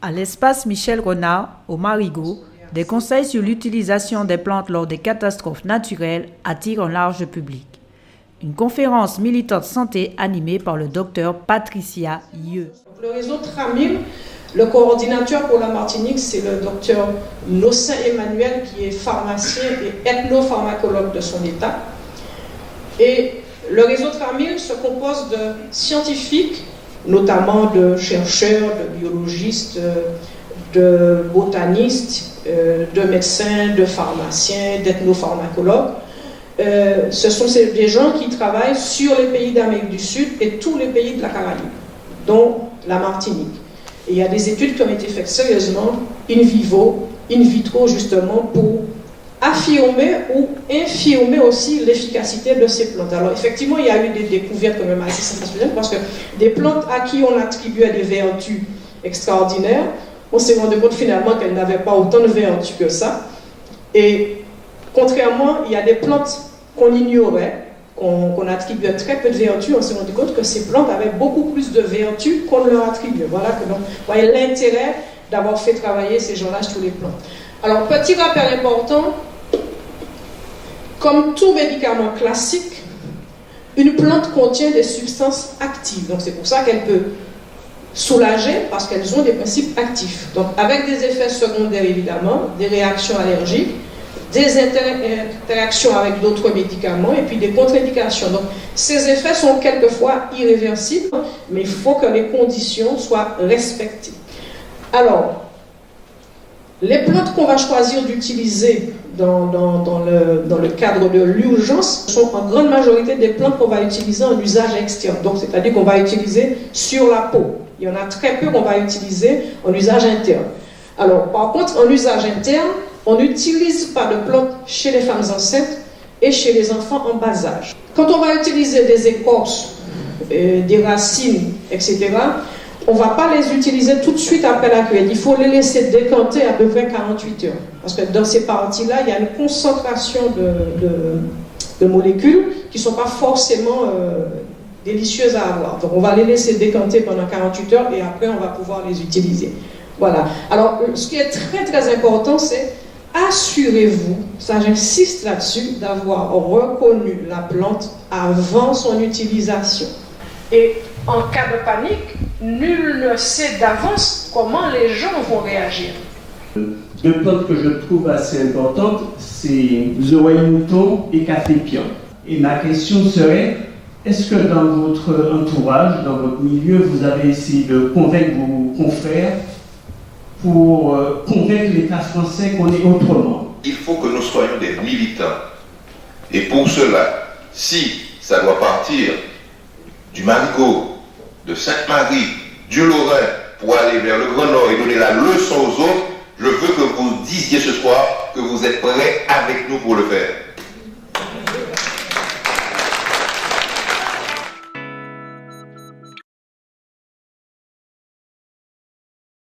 À l'espace Michel Renard, au Marigot, des conseils sur l'utilisation des plantes lors des catastrophes naturelles attirent un large public. Une conférence militante santé animée par le docteur Patricia Yeux. Le réseau Tramil, le coordinateur pour la Martinique, c'est le docteur Nossin Emmanuel, qui est pharmacien et ethnopharmacologue de son état. Et le réseau Tramil se compose de scientifiques, notamment de chercheurs, de biologistes, de botanistes, de médecins, de pharmaciens, d'ethnopharmacologues. Ce sont des gens qui travaillent sur les pays d'Amérique du Sud et tous les pays de la Caraïbe, dont la Martinique. Et il y a des études qui ont été faites sérieusement, in vivo, in vitro, justement, pour affirmer ou infirmer aussi l'efficacité de ces plantes. Alors effectivement, il y a eu des découvertes quand même assez sensationnelles parce que des plantes à qui on attribuait des vertus extraordinaires, on s'est rendu compte finalement qu'elles n'avaient pas autant de vertus que ça. Et contrairement, il y a des plantes qu'on ignorait, qu'on attribuait très peu de vertus, on s'est rendu compte que ces plantes avaient beaucoup plus de vertus qu'on leur attribuait. Voilà que donc, vous voyez l'intérêt d'avoir fait travailler ces gens-là sur les plantes. Alors, petit rappel important, comme tout médicament classique, une plante contient des substances actives. Donc, c'est pour ça qu'elle peut soulager, parce qu'elles ont des principes actifs. Donc, avec des effets secondaires, évidemment, des réactions allergiques, des interactions avec d'autres médicaments, et puis des contre-indications. Donc, ces effets sont quelquefois irréversibles, mais il faut que les conditions soient respectées. Alors, les plantes qu'on va choisir d'utiliser dans le cadre de l'urgence sont en grande majorité des plantes qu'on va utiliser en usage externe. Donc, c'est-à-dire qu'on va utiliser sur la peau. Il y en a très peu qu'on va utiliser en usage interne. Alors, par contre, en usage interne, on n'utilise pas de plantes chez les femmes enceintes et chez les enfants en bas âge. Quand on va utiliser des écorces, des racines, etc., on ne va pas les utiliser tout de suite après la cueillette. Il faut les laisser décanter à peu près 48 heures. Parce que dans ces parties-là, il y a une concentration de molécules qui ne sont pas forcément délicieuses à avoir. Donc on va les laisser décanter pendant 48 heures et après on va pouvoir les utiliser. Voilà. Alors ce qui est très très important, c'est assurez-vous, ça j'insiste là-dessus, d'avoir reconnu la plante avant son utilisation. Et en cas de panique, nul ne sait d'avance comment les gens vont réagir. Deux plantes que je trouve assez importantes, c'est Zoé Mouton et Café Pion. Et ma question serait, est-ce que dans votre entourage, dans votre milieu, vous avez essayé de convaincre vos confrères pour convaincre l'État français qu'on est autrement? Il faut que nous soyons des militants. Et pour cela, si ça doit partir du Marigot, de Sainte-Marie, du Lorrain, pour aller vers le Grand Nord et donner la leçon aux autres, je veux que vous disiez ce soir que vous êtes prêts avec nous pour le faire.